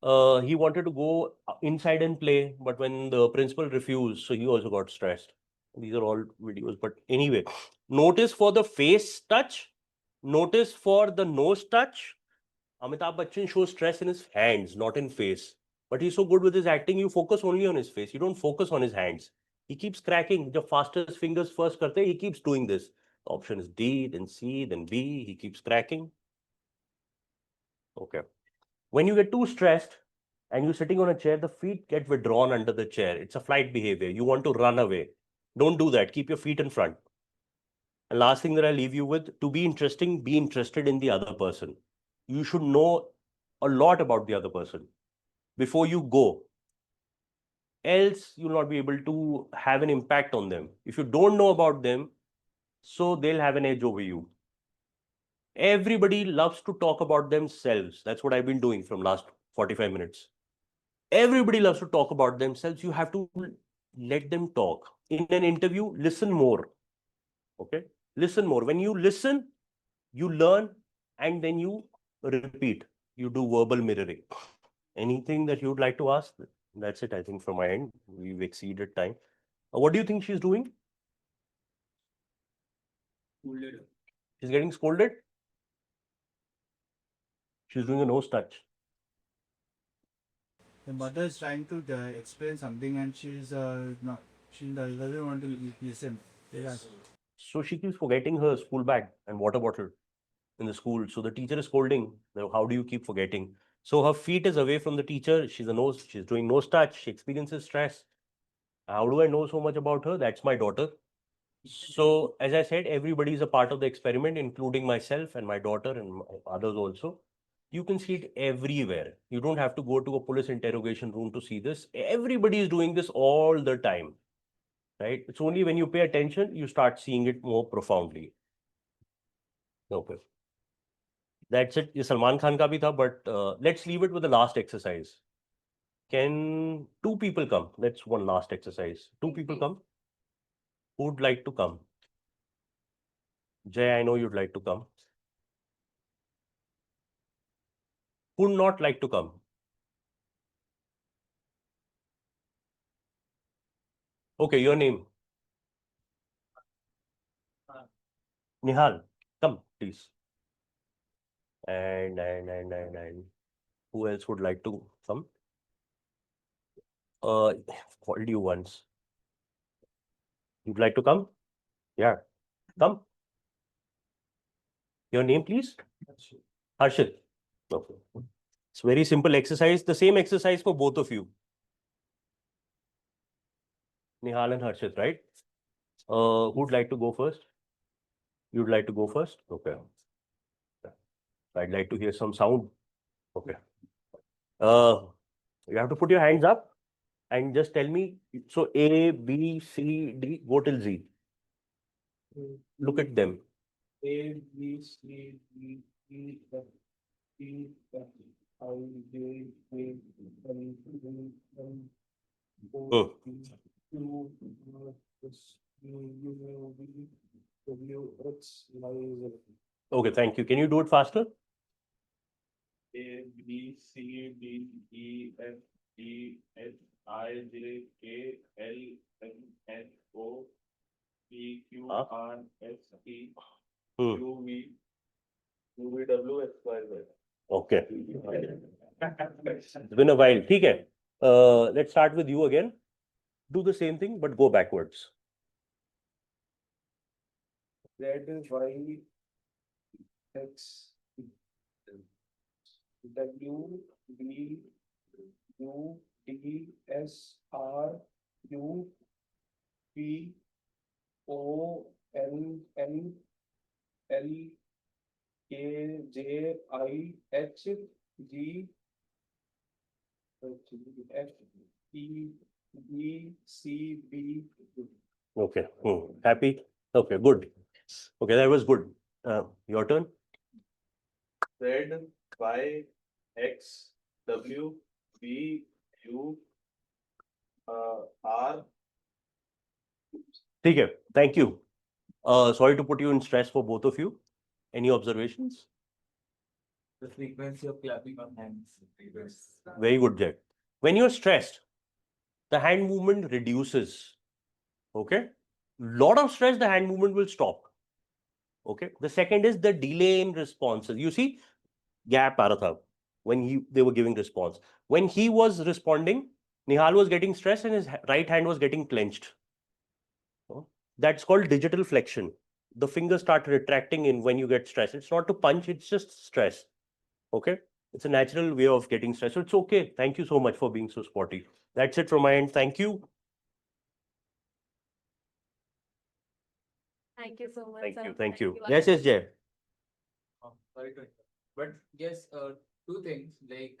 He wanted to go inside and play, but when the principal refused, so he also got stressed. These are all videos. But anyway, notice for the face touch, notice for the nose touch. Amitabh Bachchan shows stress in his hands, not in face. But he's so good with his acting, you focus only on his face. You don't focus on his hands. He keeps cracking. The fastest fingers first karte, he keeps doing this. The option is D, then C, then B. He keeps cracking. Okay. When you get too stressed and you're sitting on a chair, the feet get withdrawn under the chair. It's a flight behavior. You want to run away. Don't do that. Keep your feet in front. And last thing that I leave you with, to be interesting, be interested in the other person. You should know a lot about the other person before you go. Else, you'll not be able to have an impact on them. If you don't know about them, so they'll have an edge over you. Everybody loves to talk about themselves. That's what I've been doing from last 45 minutes. Everybody loves to talk about themselves. You have to let them talk. In an interview, listen more. Okay? Listen more. When you listen, you learn, and then you repeat. You do verbal mirroring. Anything that you'd like to ask? That's it, I think, from my end. We've exceeded time. What do you think she's doing? She's getting scolded. She's doing a nose touch. The mother is trying to explain something and she's not. She doesn't want to listen. Yes. So she keeps forgetting her school bag and water bottle in the school. So the teacher is scolding. How do you keep forgetting? So her feet is away from the teacher. She's doing nose touch. She experiences stress. How do I know so much about her? That's my daughter. So as I said, everybody is a part of the experiment, including myself and my daughter and others also. You can see it everywhere. You don't have to go to a police interrogation room to see this. Everybody is doing this all the time, right? It's only when you pay attention, you start seeing it more profoundly. Okay. That's it. ये Salman Khan का भी था, but let's leave it with the last exercise. Can two people come? Let's one last exercise. Two people come. Who would like to come? Jay, I know you'd like to come. Who would not like to come? Okay, your name. Nihal, come, please. And who else would like to come? Called you once. You'd like to come? Yeah, come. Your name, please? Harshit. Okay. It's very simple exercise. The same exercise for both of you. Nihal and Harshit, right? Who'd like to go first? You'd like to go first? Okay. I'd like to hear some sound. Okay. You have to put your hands up and just tell me. So A, B, C, D, go till Z. Look at them. A, B, C, D, E, F, G, H, I, J, K, L, M, N, O, P, Q, R, S, U, V, W, X, Y, Z. Okay, thank you. Can you do it faster? A, B, C, D, E, F, G, H, I, J, K, L, M, N, O, P, Q, R, S, T, U, V, W, X, Y, Z. Okay. It's been a while. ठीक है. Let's start with you again. Do the same thing, but go backwards. Z, Y, X, W, B, U, D, S, R, U, P, O, N, N, L, K, J, I, H, G, F, E, B, C, B. Okay. Happy? Okay, good. Okay, that was good. Your turn. Z, Y, X, W, B, U, R. ठीक है. Thank you. Sorry to put you in stress for both of you. Any observations? The frequency of clapping on hands. Very good, Jack. When you're stressed, the hand movement reduces. Okay. Lot of stress, the hand movement will stop. Okay. The second is the delay in responses. You see, gap आ रहा था when they were giving response. When he was responding, Nihal was getting stressed and his right hand was getting clenched. That's called digital flexion. The fingers start retracting in when you get stressed. It's not to punch, it's just stress. Okay. It's a natural way of getting stressed. So it's okay. Thank you so much for being so sporty. That's it from my end. Thank you. Thank you so much. Thank sir. you. Thank you. Thank Yes, Jay. Sorry to interrupt. But yes, two things. Like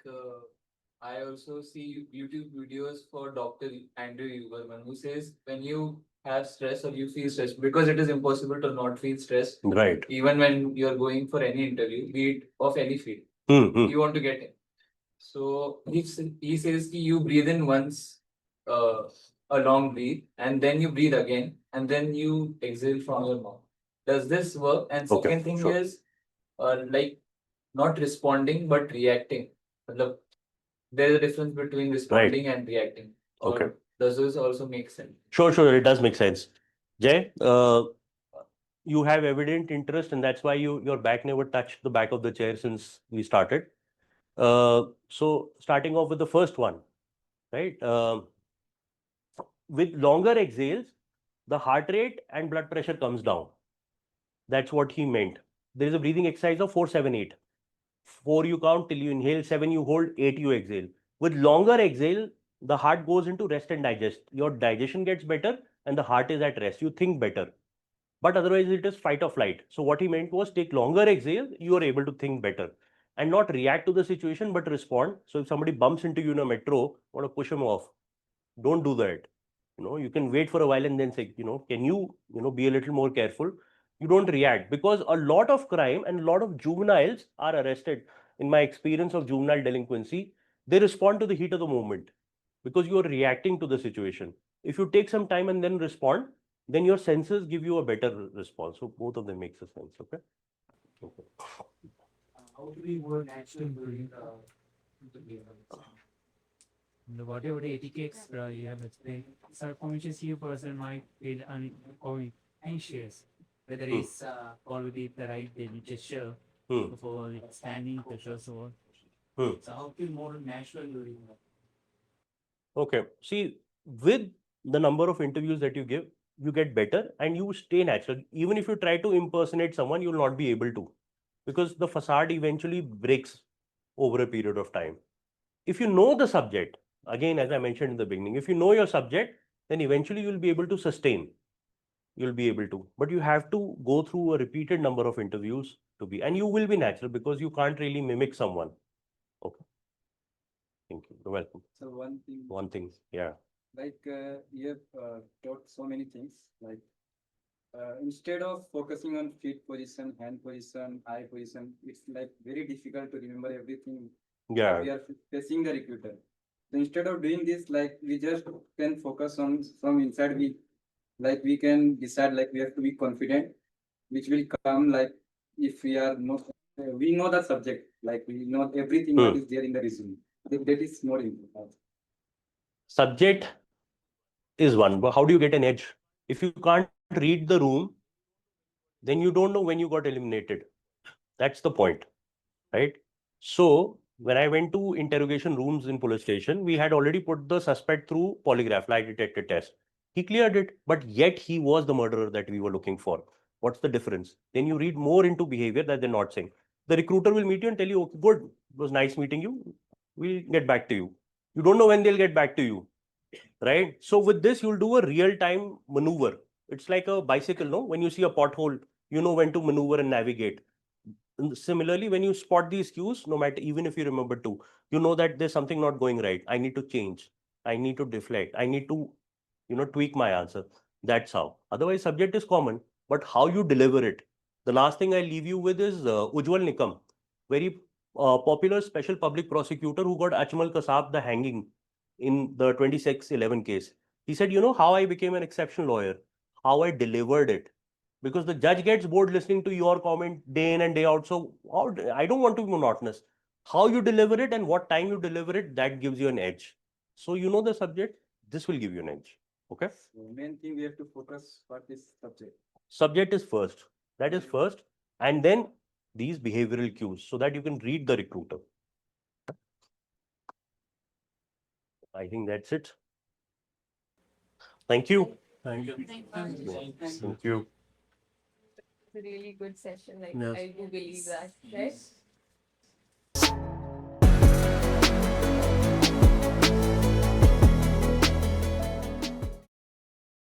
I also see YouTube videos for Dr. Andrew Huberman, who says when you have stress or you feel stress, because it is impossible to not feel stress. Right. Even when you're going for any interview, be it of any field, you want to get in. So he says ki you breathe in once, a long breath, and then you breathe again, and then you exhale from your mouth. Does this work? And second thing sure. is like not responding but reacting. Matlab, there is a difference between responding and reacting. Okay. Does this also make sense? Sure, it does make sense. Jay, you have evident interest, and that's why your back never touched the back of the chair since we started. So starting off with the first one, right? With longer exhales, the heart rate and blood pressure comes down. That's what he meant. There is a breathing exercise of 4-7-8. 4 you count till you inhale, 7 you hold, 8 you exhale. With longer exhale, the heart goes into rest and digest. Your digestion gets better and the heart is at rest. You think better. But otherwise, it is fight or flight. So, what he meant was take longer exhale, you are able to think better and not react to the situation but respond. So, if somebody bumps into you in a metro, want to push him off, don't do that. You can wait for a while and then say, can you, be a little more careful. You don't react, because a lot of crime and a lot of juveniles are arrested. In my experience of juvenile delinquency, they respond to the heat of the moment because you are reacting to the situation. If you take some time and then respond, then your senses give you a better response. So both of them makes a sense. Okay. How do we work actually during whatever the etiquettes you have explained, subconsciously a person might feel anxious, whether it's already the right gesture for standing pressure, so on. So how feel more natural during that? Okay. See, with the number of interviews that you give, you get better and you stay natural. Even if you try to impersonate someone, you will not be able to, because the facade eventually breaks over a period of time. If you know the subject, again, as I mentioned in the beginning, if you know your subject, then eventually you'll be able to sustain. You'll be able to, but you have to go through a repeated number of interviews to be, and you will be natural because you can't really mimic someone. Okay. Thank you. You're welcome. So One thing, yeah. like you have taught so many things. Like instead of focusing on feet position, hand position, eye position, it's like very difficult to remember everything. Yeah. We are facing the recruiter. So instead of doing this, like we just can focus on from inside. We can decide like we have to be confident, which will come like if we are not. We know the subject, like we know everything what is there in the resume. That is more important. Subject is one, but how do you get an edge? If you can't read the room, then you don't know when you got eliminated. That's the point, right? So when I went to interrogation rooms in police station, we had already put the suspect through polygraph, lie detector test. He cleared it, but yet he was the murderer that we were looking for. What's the difference? Then you read more into behavior that they're not saying. The recruiter will meet you and tell you, okay, good, it was nice meeting you. We'll get back to you. You don't know when they'll get back to you, right? So with this, you'll do a real-time maneuver. It's like a bicycle, no? When you see a pothole, you know when to maneuver and navigate. And similarly, when you spot these cues, no matter, even if you remember to, you know that there's something not going right. I need to change. I need to deflect. I need to, tweak my answer. That's how. Otherwise, subject is common, but how you deliver it. The last thing I leave you with is Ujjwal Nikam, very popular special public prosecutor who got Achmal Kasab the hanging in the 2611 case. He said, how I became an exceptional lawyer, how I delivered it. Because the judge gets bored listening to your comment day in and day out. So I don't want to be monotonous. How you deliver it and what time you deliver it, that gives you an edge. So you know the subject, this will give you an edge. Okay. So main thing we have to focus what is subject. Subject is first. That is first. And then these behavioral cues so that you can read the recruiter. I think that's it. Thank you. Thank you. Thank you. It's a really good session. Like Yes. I do believe that, right?